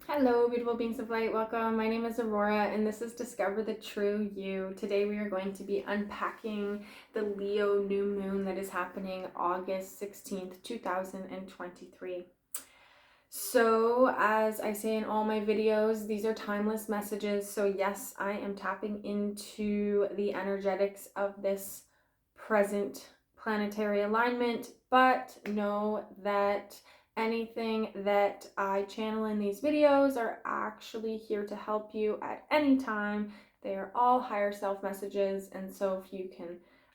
Hello, beautiful beings of light. Welcome. My name is Aurora, and this is Discover the True You. Today, we are going to be unpacking the Leo new moon that is happening August 16th, 2023. So, as I say in all my videos, these are timeless messages. So, yes, I am tapping into the energetics of this present planetary alignment, but know that anything that I channel in these videos are actually here to help you at any time. They are all higher self messages, and so if you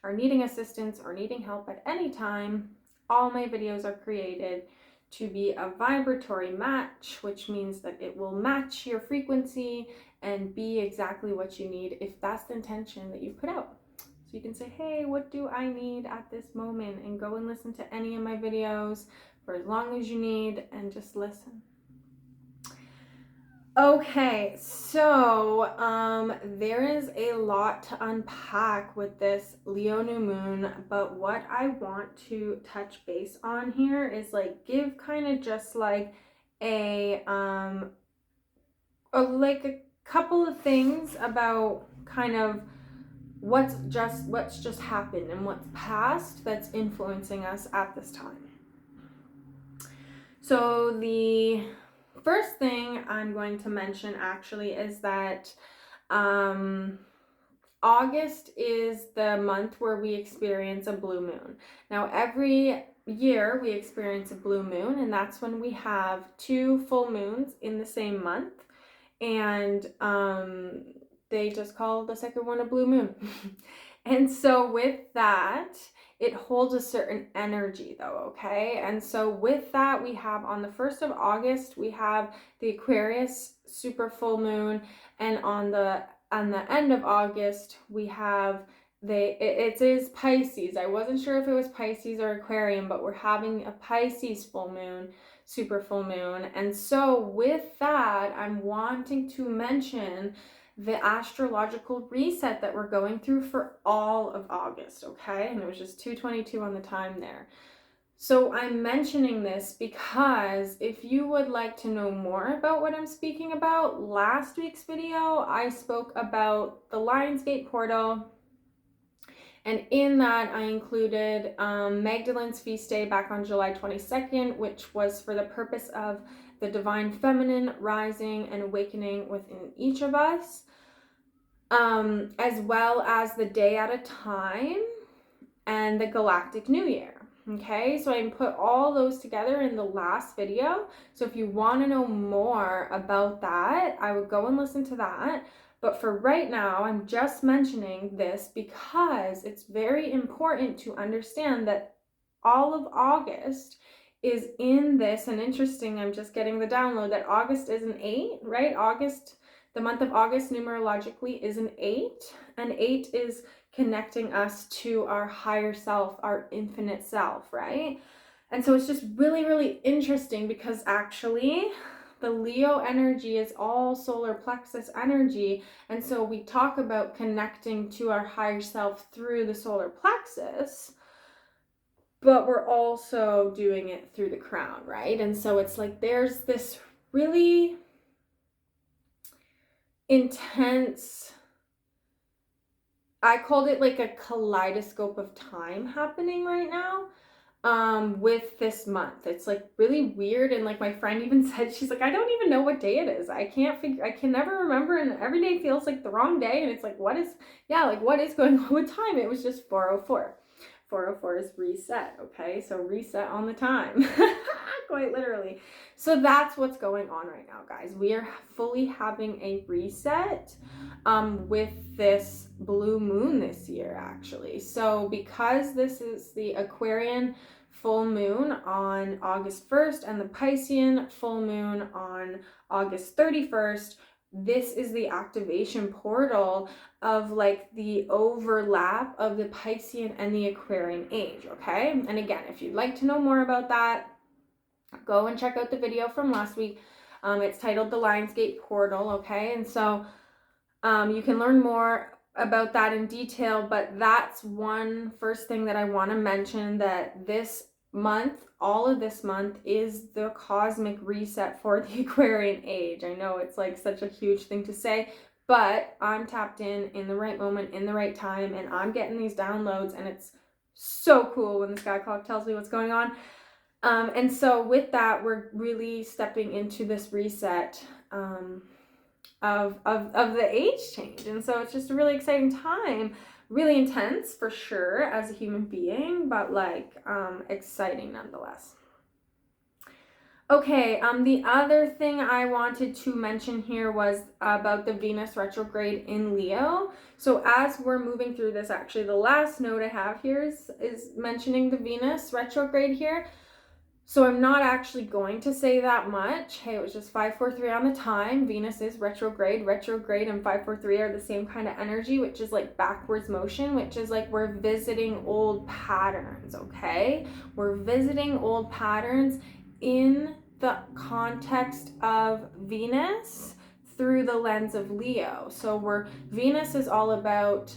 are needing assistance or needing help at any time, all my videos are created to be a vibratory match, which means that it will match your frequency and be exactly what you need if that's the intention that you put out. So you can say, hey, what do I need at this moment? And go and listen to any of my videos for as long as you need and just listen. Okay, so there is a lot to unpack with this Leo new moon, but what I want to touch base on here is like give kind of just like a a couple of things about kind of what's just happened and what's past that's influencing us at this time. So the first thing I'm going to mention actually is that August is the month where we experience a blue moon. Now every year we experience a blue moon, and that's when we have two full moons in the same month, and they just call the second one a blue moon. And so with that, it holds a certain energy though, okay? And so with that, we have on the 1st of August, we have the Aquarius super full moon, and on the end of August, we have it is Pisces. I wasn't sure if it was Pisces or Aquarium, but we're having a Pisces full moon, super full moon. And so with that, I'm wanting to mention the astrological reset that we're going through for all of August, okay? And it was just 2:22 on the time there. So I'm mentioning this because if you would like to know more about what I'm speaking about, last week's video, I spoke about the Lionsgate portal. And in that, I included Magdalene's feast day back on July 22nd, which was for the purpose of the divine feminine rising and awakening within each of us, as well as the day at a time and the galactic new year. Okay, so I put all those together in the last video. So if you want to know more about that, I would go and listen to that. But for right now, I'm just mentioning this because it's very important to understand that all of August is in this. And interesting, I'm just getting the download that August is an 8, right? August, the month of August numerologically is an 8. An 8 is connecting us to our higher self, our infinite self, right? And so it's just really, really interesting because actually the Leo energy is all solar plexus energy. And so we talk about connecting to our higher self through the solar plexus, but we're also doing it through the crown, right? And so it's like there's this really intense, I called it like a kaleidoscope of time happening right now with this month. It's like really weird, and like my friend even said, she's like, I don't even know what day it is. I can never remember, and every day feels like the wrong day, and it's like what is going on with time? It was just 4:04. 4:04 is reset, okay? So reset on the time. Quite literally. So that's what's going on right now, guys. We are fully having a reset with this blue moon this year, actually. So because this is the Aquarian full moon on August 1st and the Piscean full moon on August 31st, this is the activation portal of like the overlap of the Piscean and the Aquarian age, okay? And again, if you'd like to know more about that, go and check out the video from last week. It's titled The Lionsgate Portal, okay? And so you can learn more about that in detail, but that's one first thing that I want to mention, that this month, all of this month is the cosmic reset for the Aquarian age. I know it's like such a huge thing to say, but I'm tapped in the right moment, in the right time, and I'm getting these downloads, and it's so cool when the sky clock tells me what's going on. And so with that, we're really stepping into this reset of the age change. And so it's just a really exciting time, really intense for sure as a human being, but like exciting nonetheless. Okay, the other thing I wanted to mention here was about the Venus retrograde in Leo. So as we're moving through this, actually the last note I have here is mentioning the Venus retrograde here. So I'm not actually going to say that much. Hey, it was just 543 on the time. Venus is retrograde. Retrograde and 543 are the same kind of energy, which is like backwards motion, which is like we're visiting old patterns, okay? We're visiting old patterns in the context of Venus through the lens of Leo. So Venus is all about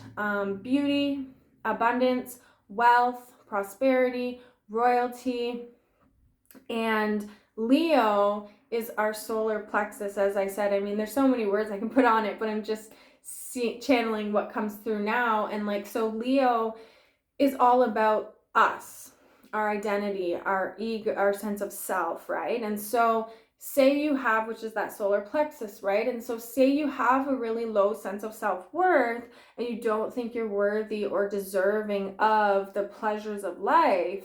beauty, abundance, wealth, prosperity, royalty, and Leo is our solar plexus, as I said. I mean, there's so many words I can put on it, but I'm just channeling what comes through now. And like, so Leo is all about us, our identity, our ego, our sense of self, right? And so say you have, which is that solar plexus, right? And so say you have a really low sense of self-worth and you don't think you're worthy or deserving of the pleasures of life,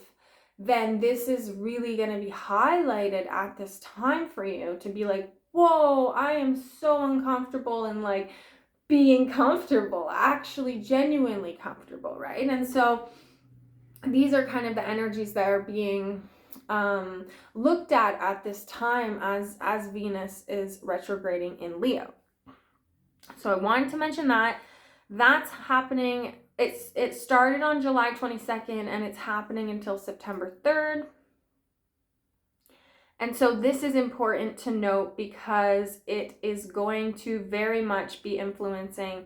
then this is really going to be highlighted at this time for you to be like, whoa, I am so uncomfortable in like being comfortable, actually genuinely comfortable, right? And so these are kind of the energies that are being looked at this time as Venus is retrograding in Leo. So I wanted to mention that that's happening. It started on July 22nd and it's happening until September 3rd. And so this is important to note because it is going to very much be influencing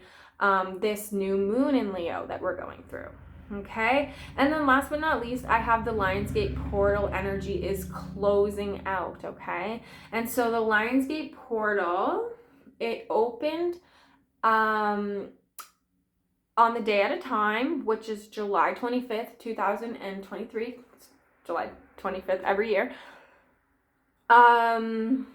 this new moon in Leo that we're going through. Okay, and then last but not least, I have the Lionsgate portal energy is closing out. Okay, and so the Lionsgate portal, it opened on the day at a time, which is July 25th, 2023. It's July 25th every year. And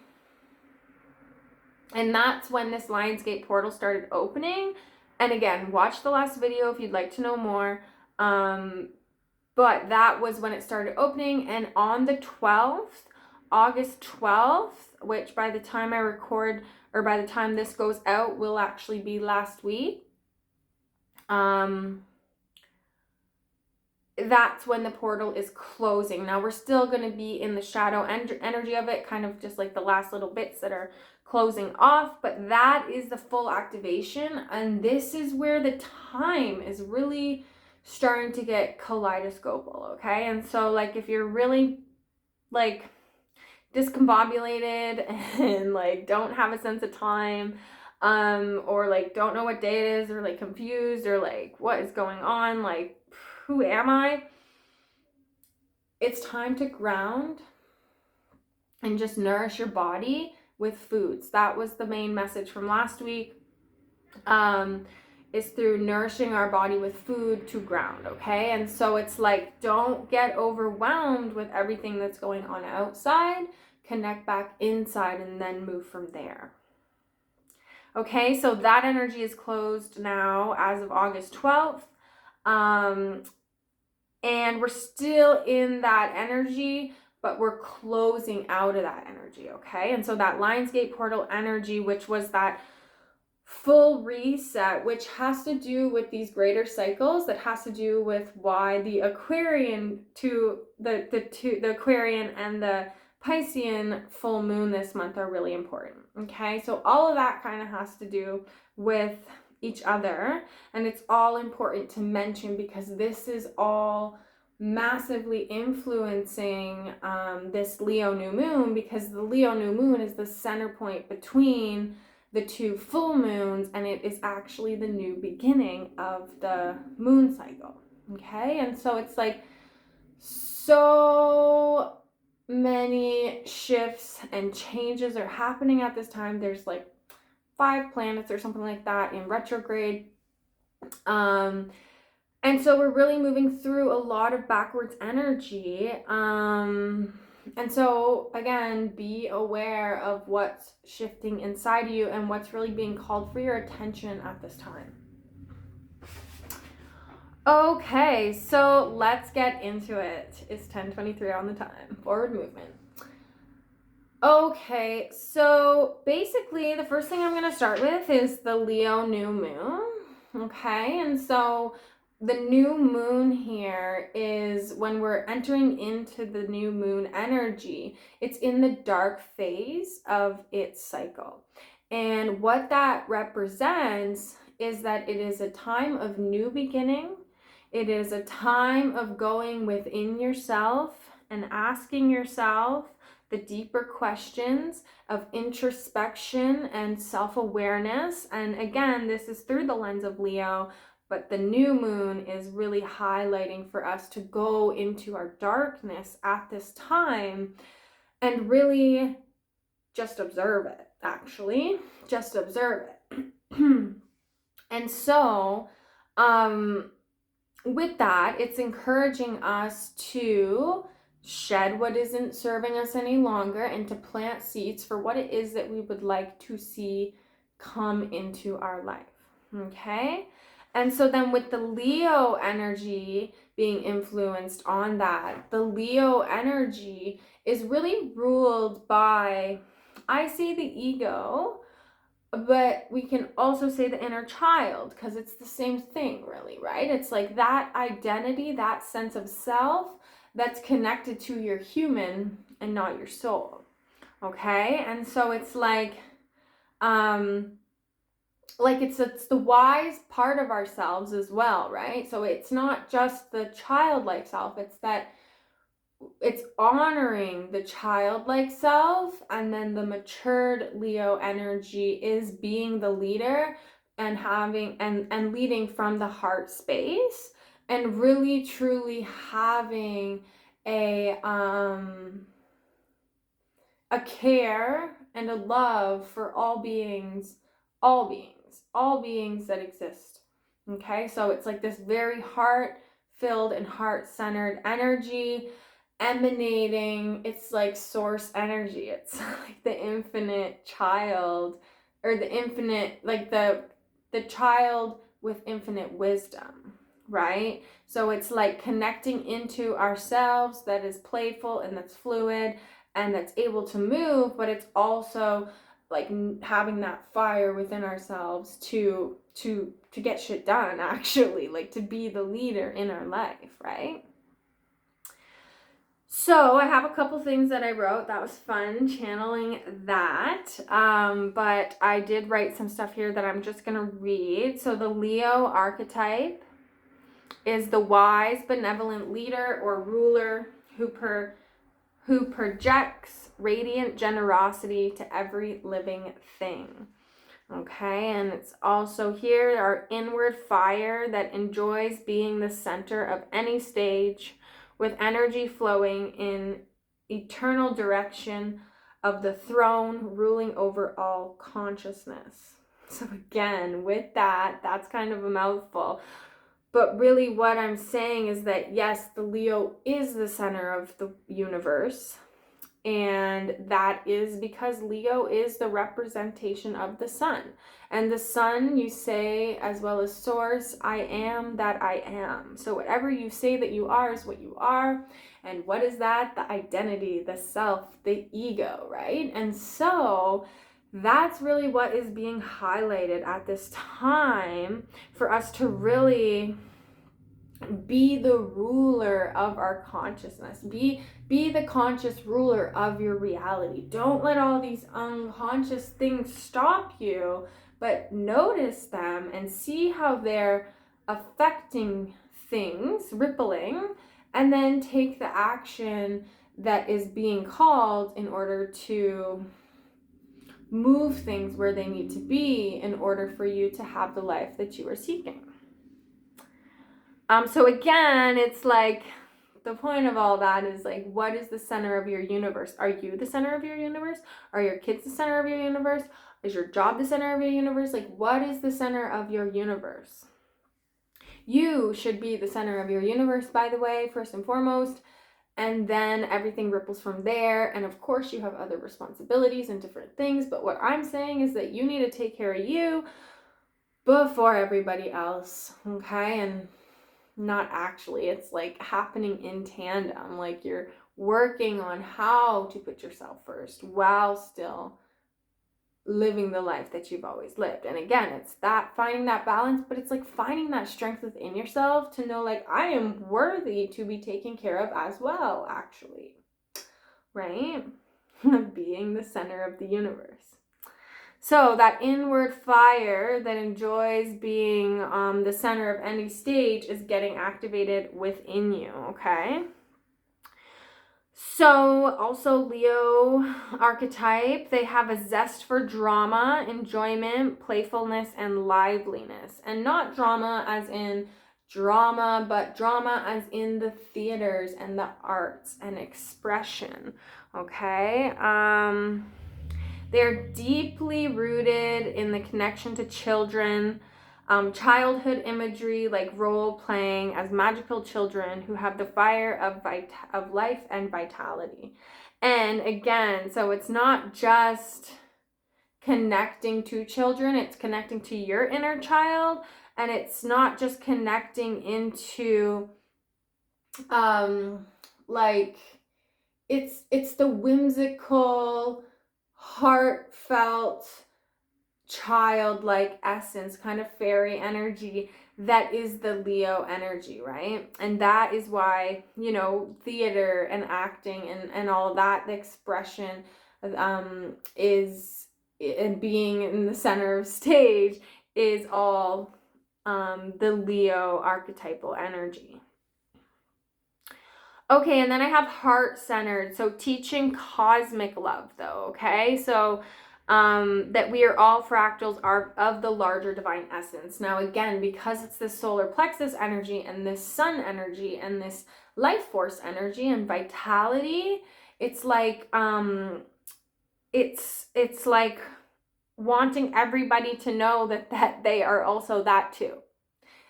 that's when this Lionsgate portal started opening. And again, watch the last video if you'd like to know more. But that was when it started opening. And on the 12th, August 12th, which by the time I record or by the time this goes out will actually be last week. That's when the portal is closing. Now we're still going to be in the shadow energy of it, kind of just like the last little bits that are closing off, but that is the full activation. And this is where the time is really starting to get kaleidoscopal, okay? And so like if you're really like discombobulated and like don't have a sense of time, or like don't know what day it is, or like confused, or like what is going on, like who am I? It's time to ground and just nourish your body with foods. That was the main message from last week, is through nourishing our body with food to ground, okay? And so it's like, don't get overwhelmed with everything that's going on outside, connect back inside and then move from there. Okay, so that energy is closed now as of August 12th. And we're still in that energy, but we're closing out of that energy, okay? And so that Lionsgate portal energy, which was that full reset, which has to do with these greater cycles, that has to do with why the Aquarian to the Aquarian and the Piscean full moon this month are really important, okay? So all of that kind of has to do with each other, and it's all important to mention because this is all massively influencing this Leo new moon, because the Leo new moon is the center point between the two full moons, and it is actually the new beginning of the moon cycle, okay? And so it's like so many shifts and changes are happening at this time. There's like 5 planets or something like that in retrograde. And so we're really moving through a lot of backwards energy. And so, again, be aware of what's shifting inside you and what's really being called for your attention at this time. Okay, so let's get into it. It's 10:23 on the time. Forward movement. Okay, so basically the first thing I'm going to start with is the Leo new moon. Okay, and so the new moon here is when we're entering into the new moon energy. It's in the dark phase of its cycle. And what that represents is that it is a time of new beginning. It is a time of going within yourself and asking yourself the deeper questions of introspection and self-awareness. And again, this is through the lens of Leo, but the new moon is really highlighting for us to go into our darkness at this time and really just observe it, actually. Just observe it. And so, with that, it's encouraging us to shed what isn't serving us any longer and to plant seeds for what it is that we would like to see come into our life. Okay? And so then with the Leo energy being influenced on that, the Leo energy is really ruled by, I say the ego, but we can also say the inner child, because it's the same thing, really, right? It's like that identity, that sense of self that's connected to your human and not your soul. Okay? And so it's like it's the wise part of ourselves as well, right? So it's not just the childlike self, it's that it's honoring the childlike self, and then the matured Leo energy is being the leader and having and leading from the heart space and really truly having a care and a love for all beings that exist. Okay, so it's like this very heart filled and heart centered energy emanating. It's like source energy. It's like the infinite child, or the infinite, like the child with infinite wisdom, right? So it's like connecting into ourselves that is playful and that's fluid and that's able to move, but it's also like having that fire within ourselves to get shit done, actually, like to be the leader in our life, right? So I have a couple things that I wrote. That was fun channeling that. But I did write some stuff here that I'm just gonna read. So the Leo archetype is the wise, benevolent leader or ruler who projects radiant generosity to every living thing. Okay, and it's also here our inward fire that enjoys being the center of any stage, with energy flowing in eternal direction of the throne, ruling over all consciousness. So again, with that, that's kind of a mouthful. But really what I'm saying is that yes, the Leo is the center of the universe. And that is because Leo is the representation of the sun. And the sun, you say, as well as source, I am that I am. So whatever you say that you are is what you are. And what is that? The identity, the self, the ego, right? And so that's really what is being highlighted at this time for us to really be the ruler of our consciousness. Be the conscious ruler of your reality. Don't let all these unconscious things stop you, but notice them and see how they're affecting things, rippling, and then take the action that is being called in order to move things where they need to be in order for you to have the life that you are seeking. So again, it's like the point of all that is like, what is the center of your universe? Are you the center of your universe? Are your kids the center of your universe? Is your job the center of your universe? Like, what is the center of your universe? You should be the center of your universe, by the way, first and foremost. And then everything ripples from there. And of course, you have other responsibilities and different things. But what I'm saying is that you need to take care of you before everybody else, okay? And not actually, it's like happening in tandem. Like you're working on how to put yourself first while still living the life that you've always lived. And again, it's that finding that balance, but it's like finding that strength within yourself to know, like, I am worthy to be taken care of as well, actually, right? Being the center of the universe. So that inward fire that enjoys being the center of any stage is getting activated within you, okay? So also Leo archetype, they have a zest for drama, enjoyment, playfulness, and liveliness. And not drama as in drama, but drama as in the theaters and the arts and expression, okay? They're deeply rooted in the connection to children, childhood imagery, like role playing as magical children who have the fire of life and vitality. And again, so it's not just connecting to children, it's connecting to your inner child, and it's not just connecting into like it's the whimsical, heartfelt, childlike essence, kind of fairy energy that is the Leo energy, right? And that is why, you know, theater and acting and all that, the expression is, and being in the center of stage is all the Leo archetypal energy. Okay, and then I have heart-centered, so teaching cosmic love though, okay? So that we are all fractals are of the larger divine essence. Now again, because it's this solar plexus energy and this sun energy and this life force energy and vitality, it's like it's like wanting everybody to know that they are also that too.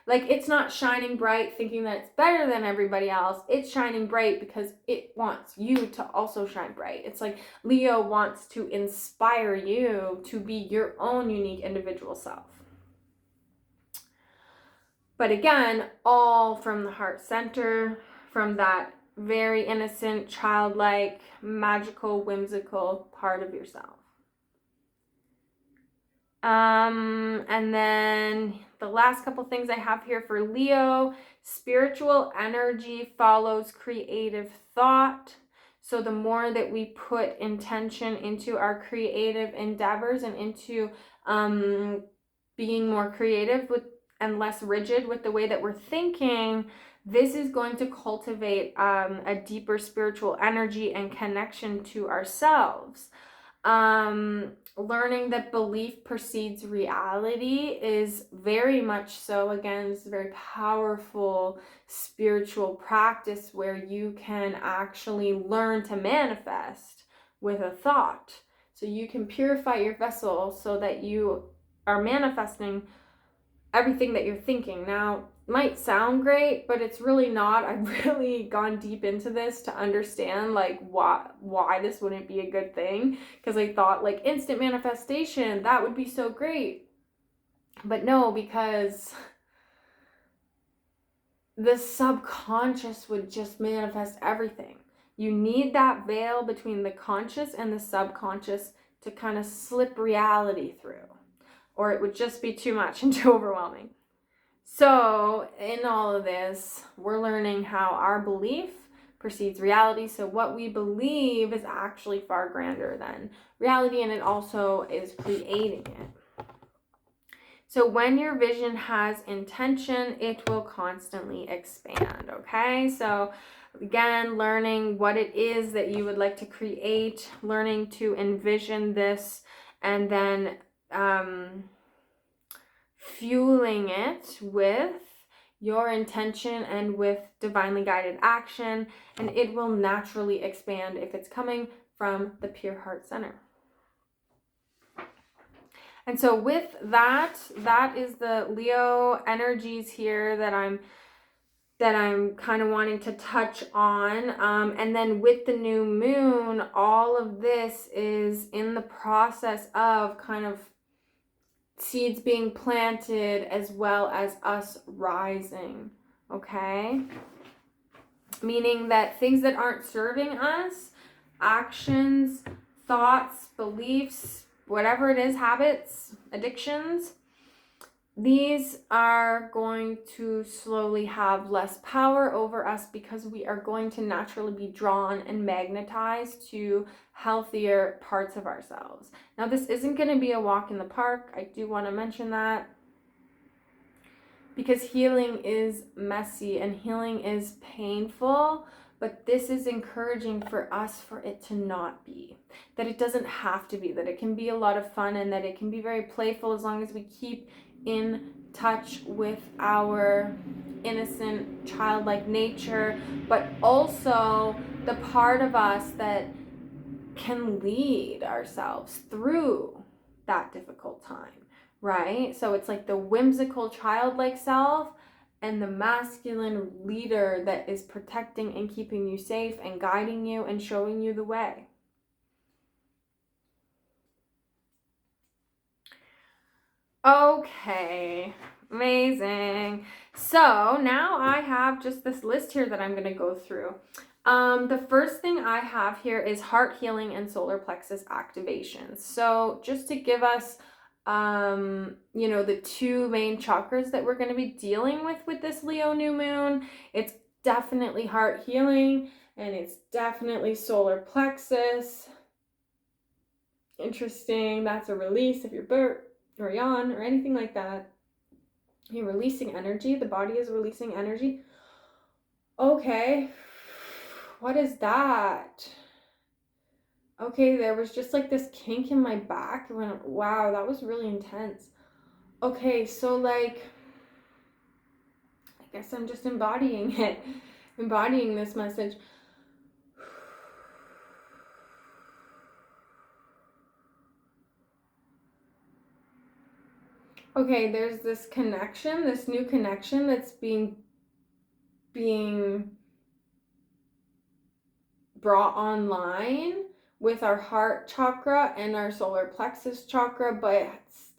Like, it's not shining bright thinking that it's better than everybody else. It's shining bright because it wants you to also shine bright. It's like Leo wants to inspire you to be your own unique individual self. But again, all from the heart center, from that very innocent, childlike, magical, whimsical part of yourself. And then the last couple things I have here for Leo, spiritual energy follows creative thought. So the more that we put intention into our creative endeavors and into being more creative with and less rigid with the way that we're thinking, this is going to cultivate a deeper spiritual energy and connection to ourselves. Learning that belief precedes reality is very much so, again, it's a very powerful spiritual practice where you can actually learn to manifest with a thought. So you can purify your vessel so that you are manifesting everything that you're thinking. Now, might sound great, but it's really not. I've really gone deep into this to understand like why this wouldn't be a good thing, because I thought like instant manifestation, that would be so great. But no, because the subconscious would just manifest everything. You need that veil between the conscious and the subconscious to kind of slip reality through, or it would just be too much and too overwhelming. So in all of this, we're learning how our belief precedes reality. So what we believe is actually far grander than reality, and it also is creating it. So when your vision has intention, it will constantly expand, okay? So again, learning what it is that you would like to create, learning to envision this, and then fueling it with your intention and with divinely guided action, and it will naturally expand if it's coming from the pure heart center. And so with that is the Leo energies here that I'm kind of wanting to touch on. And then with the new moon, all of this is in the process of kind of seeds being planted as well as us rising, okay? Meaning that things that aren't serving us, actions, thoughts, beliefs, whatever it is, habits, addictions, these are going to slowly have less power over us because we are going to naturally be drawn and magnetized to healthier parts of ourselves. Now, this isn't going to be a walk in the park. I do want to mention that because healing is messy and healing is painful, but this is encouraging for us for it to not be. That it doesn't have to be, that it can be a lot of fun and that it can be very playful as long as we keep in touch with our innocent childlike nature, but also the part of us that can lead ourselves through that difficult time, right? So it's like the whimsical childlike self and the masculine leader that is protecting and keeping you safe and guiding you and showing you the way. Okay, amazing. So now I have just this list here that I'm going to go through. The first thing I have here is heart healing and solar plexus activation. So just to give us, the two main chakras that we're going to be dealing with this Leo new moon, it's definitely heart healing and it's definitely solar plexus. Interesting. That's a release of your birth or yawn or anything like that. You're releasing energy. The body is releasing energy. Okay. What is that? Okay, there was just like this kink in my back. Wow, that was really intense. Okay, so like, I guess I'm just embodying it. Embodying this message. Okay, there's this connection, this new connection that's being brought online with our heart chakra and our solar plexus chakra, but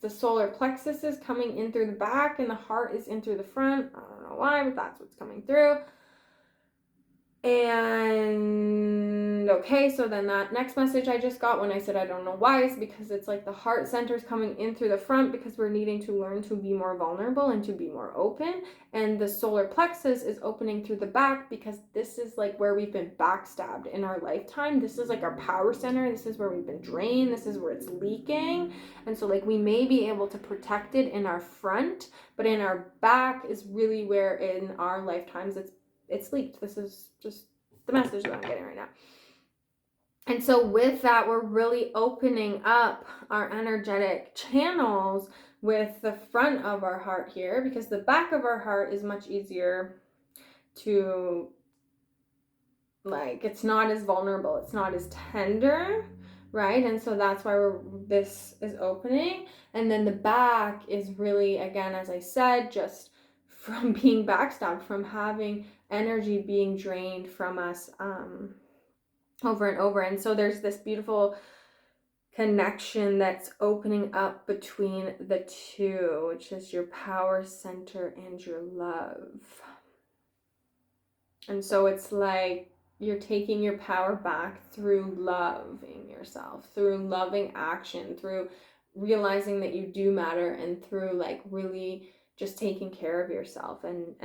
the solar plexus is coming in through the back and the heart is in through the front. I don't know why, but that's what's coming through. And okay, so then that next message I just got when I said I don't know why is because it's like the heart center is coming in through the front because we're needing to learn to be more vulnerable and to be more open. And the solar plexus is opening through the back because this is like where we've been backstabbed in our lifetime. This is like our power center. This is where we've been drained. This is where it's leaking. And so like we may be able to protect it in our front, but in our back is really where in our lifetimes it's leaked. This is just the message that I'm getting right now. And so with that, we're really opening up our energetic channels with the front of our heart here because the back of our heart is much easier to, like, it's not as vulnerable. It's not as tender, right? And so that's why this is opening. And then the back is really, again, as I said, just from being backstabbed, from having energy being drained from us over and over. And so there's this beautiful connection that's opening up between the two, which is your power center and your love. And so it's like you're taking your power back through loving yourself, through loving action, through realizing that you do matter, and through like really just taking care of yourself and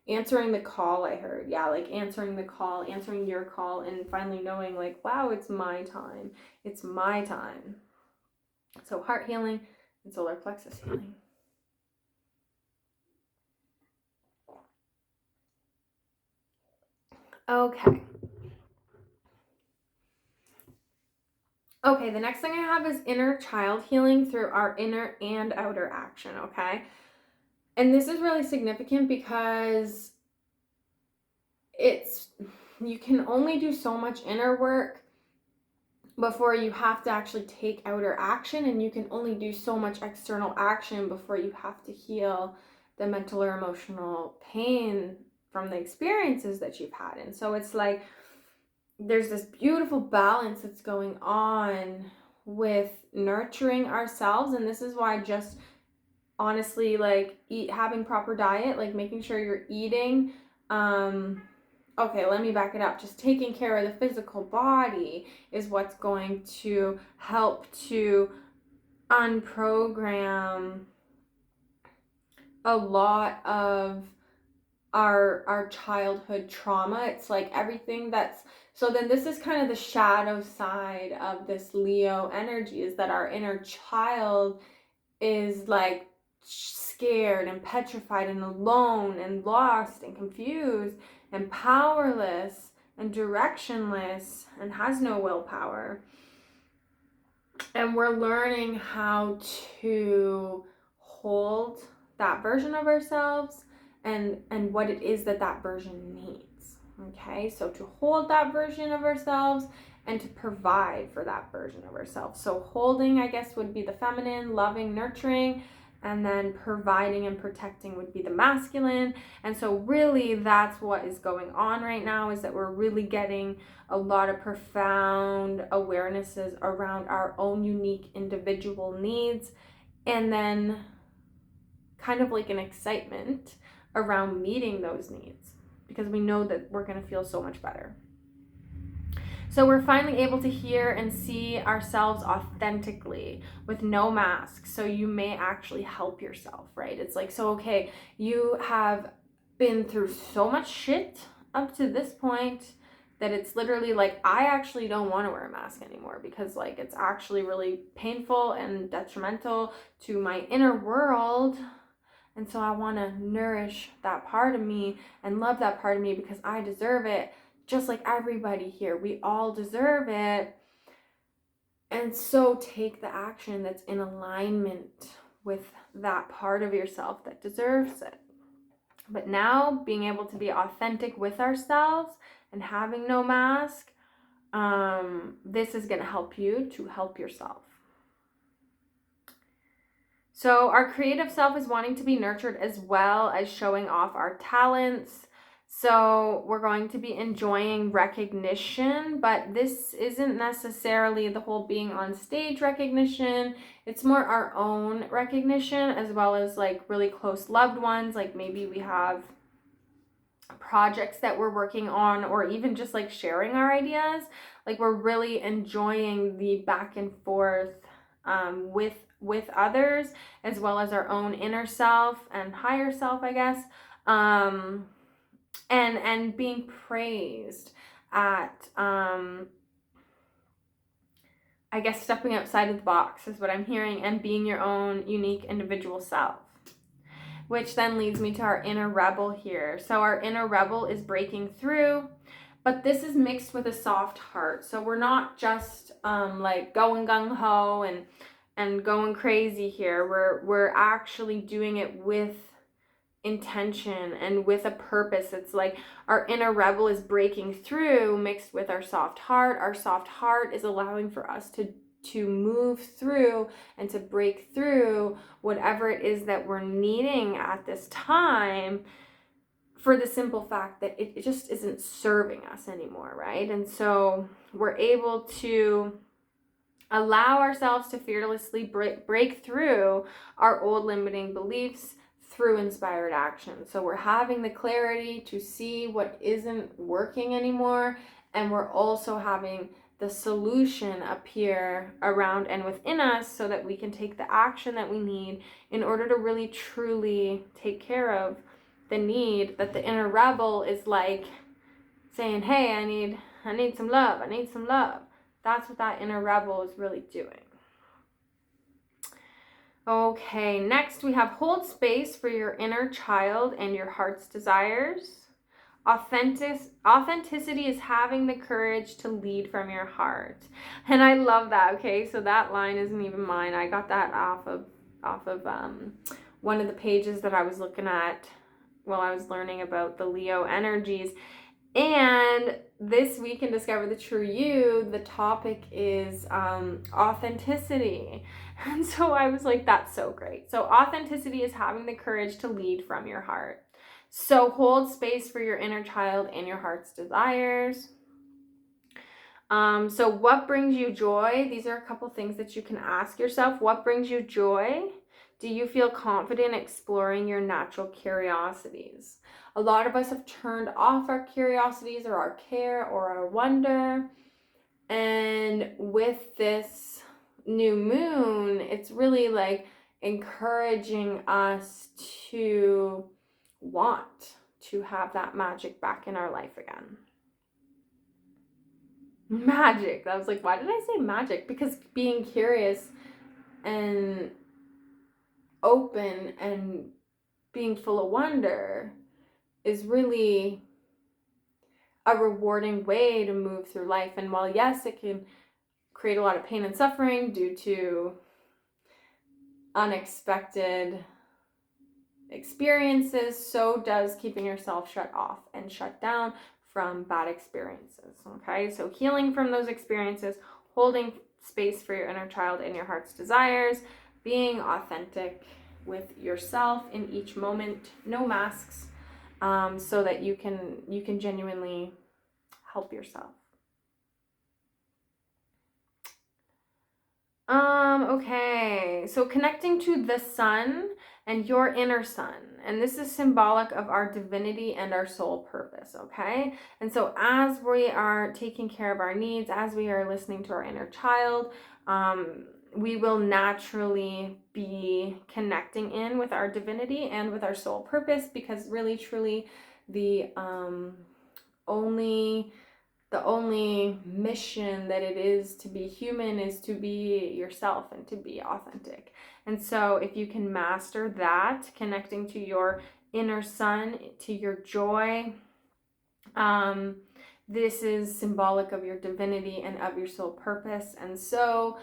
answering the call. I heard, yeah, like answering the call, answering your call, and finally knowing like, wow, it's my time. It's my time. So heart healing and solar plexus healing. Okay. Okay, the next thing I have is inner child healing through our inner and outer action, okay? And this is really significant because you can only do so much inner work before you have to actually take outer action, and you can only do so much external action before you have to heal the mental or emotional pain from the experiences that you've had. And so it's like there's this beautiful balance that's going on with nurturing ourselves, and this is why just honestly, like, having proper diet, like making sure you're eating, okay, let me back it up. Just taking care of the physical body is what's going to help to unprogram a lot of our childhood trauma. It's like everything that's, so then this is kind of the shadow side of this Leo energy, is that our inner child is like scared and petrified and alone and lost and confused and powerless and directionless and has no willpower. And we're learning how to hold that version of ourselves and what it is that that version needs. Okay, so to hold that version of ourselves and to provide for that version of ourselves. So holding, I guess, would be the feminine, loving, nurturing, and then providing and protecting would be the masculine. And so really that's what is going on right now, is that we're really getting a lot of profound awarenesses around our own unique individual needs, and then kind of like an excitement around meeting those needs, because we know that we're going to feel so much better. So we're finally able to hear and see ourselves authentically with no mask. So you may actually help yourself, right? It's like, so, okay, you have been through so much shit up to this point that it's literally like, I actually don't want to wear a mask anymore, because like it's actually really painful and detrimental to my inner world. And so I want to nourish that part of me and love that part of me, because I deserve it, just like everybody here. We all deserve it. And so take the action that's in alignment with that part of yourself that deserves it. But now being able to be authentic with ourselves and having no mask, this is going to help you to help yourself. So our creative self is wanting to be nurtured as well as showing off our talents. So we're going to be enjoying recognition, but this isn't necessarily the whole being on stage recognition. It's more our own recognition, as well as like really close loved ones. Like maybe we have projects that we're working on, or even just like sharing our ideas. Like we're really enjoying the back and forth with others, as well as our own inner self and higher self, I guess, and being praised at I guess stepping outside of the box is what I'm hearing, and being your own unique individual self. Which then leads me to our inner rebel here. So our inner rebel is breaking through, but this is mixed with a soft heart. So we're not just like going gung-ho and going crazy here. We're actually doing it with intention and with a purpose. It's like our inner rebel is breaking through, mixed with our soft heart. Our soft heart is allowing for us to move through and to break through whatever it is that we're needing at this time, for the simple fact that it just isn't serving us anymore, right? And so we're able to allow ourselves to fearlessly break through our old limiting beliefs through inspired action. So we're having the clarity to see what isn't working anymore, and we're also having the solution appear around and within us, so that we can take the action that we need in order to really truly take care of the need that the inner rebel is like saying, hey, I need some love. I need some love. That's what that inner rebel is really doing. Okay, next we have hold space for your inner child and your heart's desires. Authenticity is having the courage to lead from your heart. And I love that. Okay, so that line isn't even mine. I got that off of one of the pages that I was looking at while I was learning about the Leo energies. And this week in Discover the True You, the topic is authenticity. And so I was like, that's so great. So authenticity is having the courage to lead from your heart. So hold space for your inner child and your heart's desires. So what brings you joy? These are a couple things that you can ask yourself. What brings you joy? Do you feel confident exploring your natural curiosities? A lot of us have turned off our curiosities or our care or our wonder. And with this new moon, it's really like encouraging us to want to have that magic back in our life again. Magic. I was like, why did I say magic? Because being curious and open and being full of wonder is really a rewarding way to move through life. And while yes, it can create a lot of pain and suffering due to unexpected experiences, so does keeping yourself shut off and shut down from bad experiences. Okay, so healing from those experiences, holding space for your inner child and your heart's desires, being authentic with yourself in each moment, no masks, so that you can genuinely help yourself. Okay, so connecting to the sun and your inner sun, and this is symbolic of our divinity and our soul purpose, okay? And so as we are taking care of our needs, as we are listening to our inner child, we will naturally be connecting in with our divinity and with our soul purpose, because really, truly, the only mission that it is to be human is to be yourself and to be authentic. And so if you can master that, connecting to your inner sun, to your joy, this is symbolic of your divinity and of your soul purpose. And so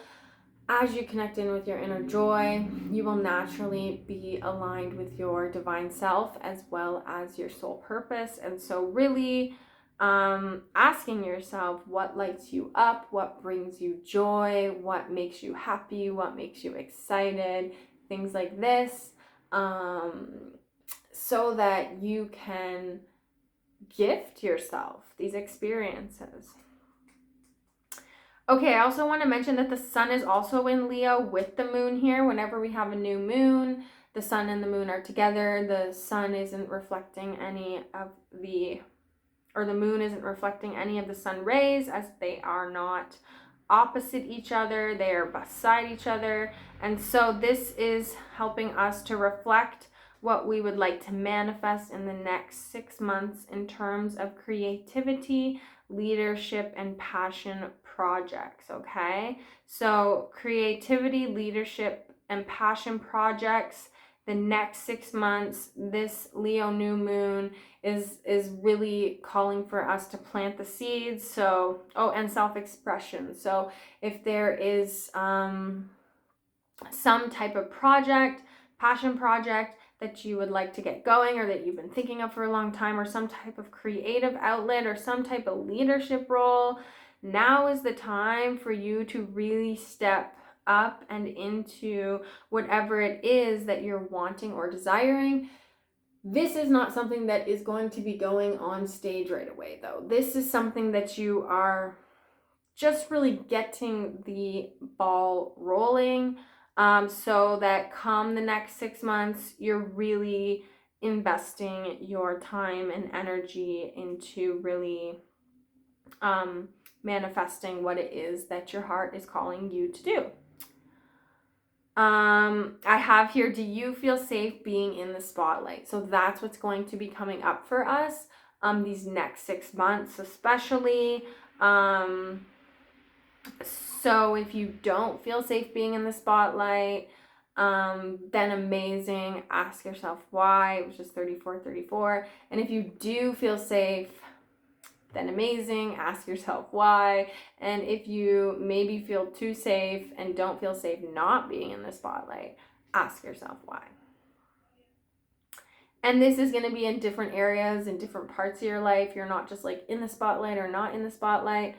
as you connect in with your inner joy, you will naturally be aligned with your divine self as well as your soul purpose. And so really asking yourself what lights you up, what brings you joy, what makes you happy, what makes you excited, things like this, so that you can gift yourself these experiences. Okay, I also want to mention that the sun is also in Leo with the moon here. Whenever we have a new moon, the sun and the moon are together. The sun isn't reflecting any of the moon isn't reflecting any of the sun rays, as they are not opposite each other, they are beside each other. And so this is helping us to reflect what we would like to manifest in the next 6 months in terms of creativity, leadership, and passion projects, okay? So creativity, leadership, and passion projects, the next 6 months, this Leo new moon is really calling for us to plant the seeds. So, and self-expression. So if there is some type of project, passion project that you would like to get going, or that you've been thinking of for a long time, or some type of creative outlet, or some type of leadership role, now is the time for you to really step up and into whatever it is that you're wanting or desiring. This is not something that is going to be going on stage right away, though. This is something that you are just really getting the ball rolling, so that come the next 6 months, you're really investing your time and energy into really manifesting what it is that your heart is calling you to do. I have here, do you feel safe being in the spotlight? So that's what's going to be coming up for us these next 6 months, especially. So if you don't feel safe being in the spotlight, then amazing. Ask yourself why, which is 34. And if you do feel safe, then amazing. Ask yourself why. And if you maybe feel too safe and don't feel safe not being in the spotlight, ask yourself why. And this is going to be in different areas, in different parts of your life. You're not just like in the spotlight or not in the spotlight.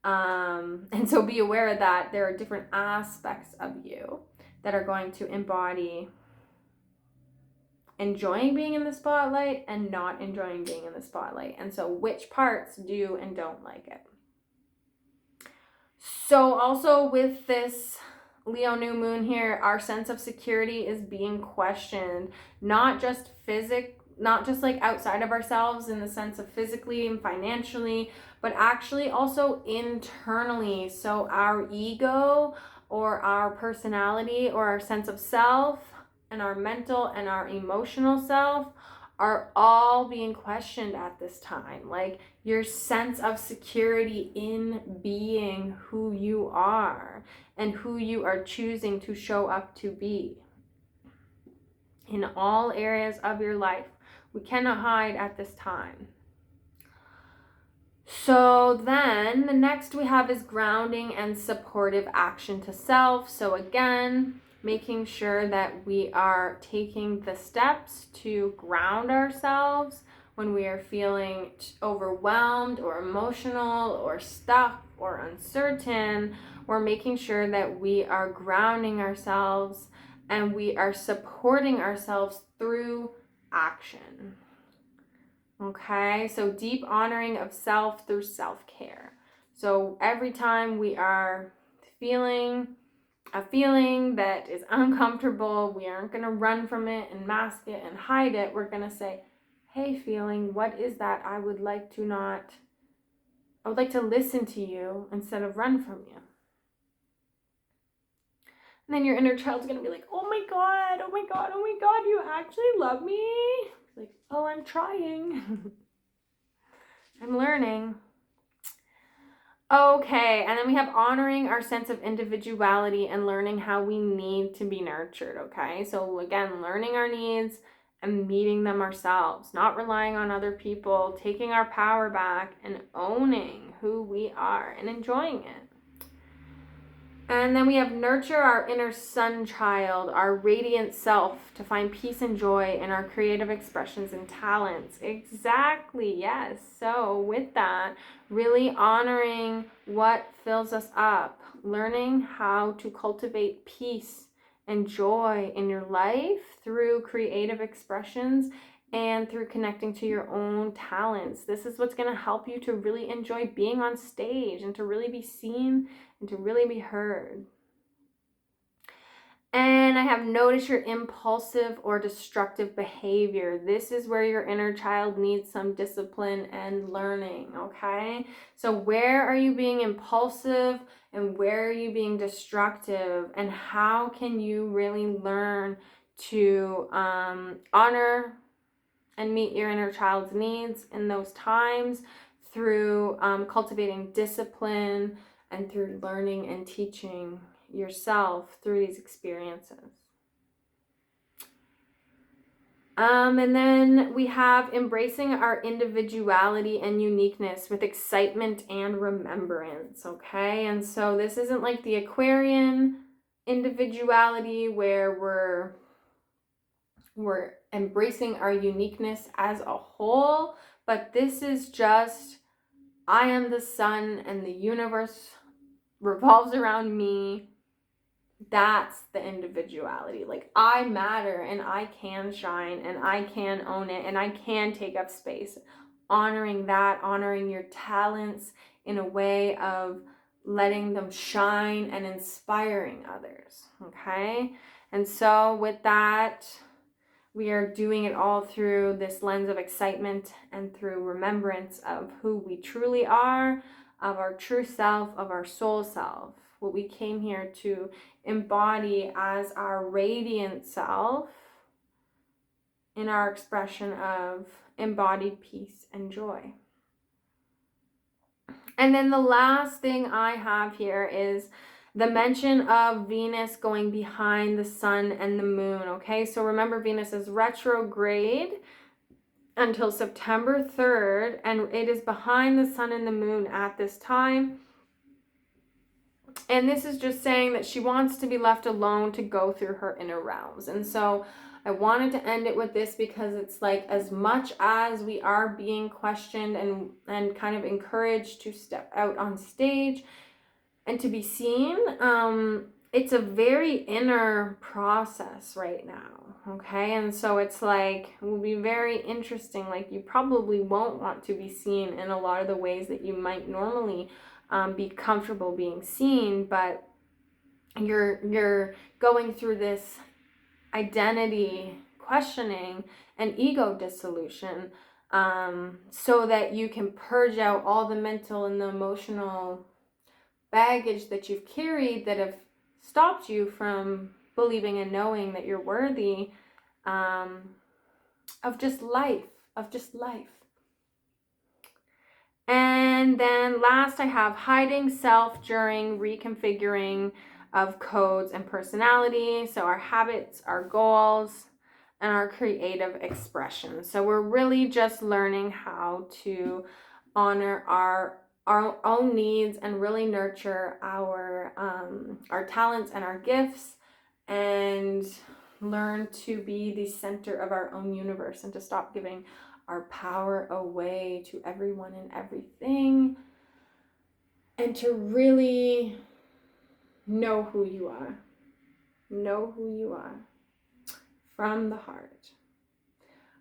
And so be aware of that. There are different aspects of you that are going to embody enjoying being in the spotlight and not enjoying being in the spotlight. And so which parts do and don't like it. So also with this Leo new moon here, our sense of security is being questioned, not just like outside of ourselves in the sense of physically and financially, but actually also internally. So our ego or our personality or our sense of self and our mental and our emotional self are all being questioned at this time. Like your sense of security in being who you are and who you are choosing to show up to be in all areas of your life. We cannot hide at this time. So then the next we have is grounding and supportive action to self. So again, making sure that we are taking the steps to ground ourselves when we are feeling overwhelmed or emotional or stuck or uncertain. We're making sure that we are grounding ourselves and we are supporting ourselves through action. Okay, so deep honoring of self through self-care. So every time we are feeling a feeling that is uncomfortable, we aren't going to run from it and mask it and hide it. We're going to say, hey, feeling, what is that? I would like to listen to you instead of run from you. And then your inner child's going to be like, oh my God, you actually love me? Like, oh, I'm trying. I'm learning. Okay, and then we have honoring our sense of individuality and learning how we need to be nurtured, okay? So again, learning our needs and meeting them ourselves, not relying on other people, taking our power back and owning who we are and enjoying it. And then we have nurture our inner sun child, our radiant self, to find peace and joy in our creative expressions and talents. Exactly, yes. So with that, really honoring what fills us up, learning how to cultivate peace and joy in your life through creative expressions and through connecting to your own talents. This is what's going to help you to really enjoy being on stage and to really be seen and to really be heard. And I have noticed your impulsive or destructive behavior. This is where your inner child needs some discipline and learning, okay? So where are you being impulsive and where are you being destructive? And how can you really learn to honor and meet your inner child's needs in those times through cultivating discipline and through learning and teaching yourself through these experiences. And then we have embracing our individuality and uniqueness with excitement and remembrance, okay? And so this isn't like the Aquarian individuality where we're embracing our uniqueness as a whole, but this is just, I am the sun and the universe revolves around me. That's the individuality. Like, I matter and I can shine and I can own it and I can take up space. Honoring that, honoring your talents in a way of letting them shine and inspiring others, okay? And so with that, we are doing it all through this lens of excitement and through remembrance of who we truly are, of our true self, of our soul self, what we came here to embody as our radiant self in our expression of embodied peace and joy. And then the last thing I have here is the mention of Venus going behind the sun and the moon, okay? So remember, Venus is retrograde until September 3rd, and it is behind the sun and the moon at this time. And this is just saying that she wants to be left alone to go through her inner realms. And so I wanted to end it with this because it's like, as much as we are being questioned and kind of encouraged to step out on stage and to be seen, it's a very inner process right now, okay? And so it's like, it will be very interesting. Like, you probably won't want to be seen in a lot of the ways that you might normally be comfortable being seen, but you're going through this identity questioning and ego dissolution, so that you can purge out all the mental and the emotional baggage that you've carried that have stopped you from believing and knowing that you're worthy, of just life. And then last, I have hiding self during reconfiguring of codes and personality. So our habits, our goals, and our creative expression. So we're really just learning how to honor our own needs and really nurture our talents and our gifts, and learn to be the center of our own universe, and to stop giving our power away to everyone and everything, and to really know who you are. Know who you are from the heart.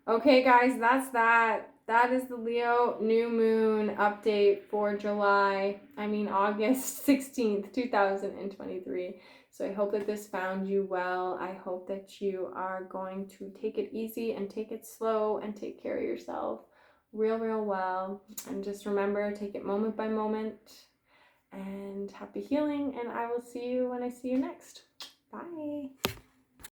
Okay, guys, that's that. That is the Leo new moon update for August 16th, 2023. So I hope that this found you well. I hope that you are going to take it easy and take it slow and take care of yourself real well. And just remember, take it moment by moment. And happy healing. And I will see you when I see you next. Bye.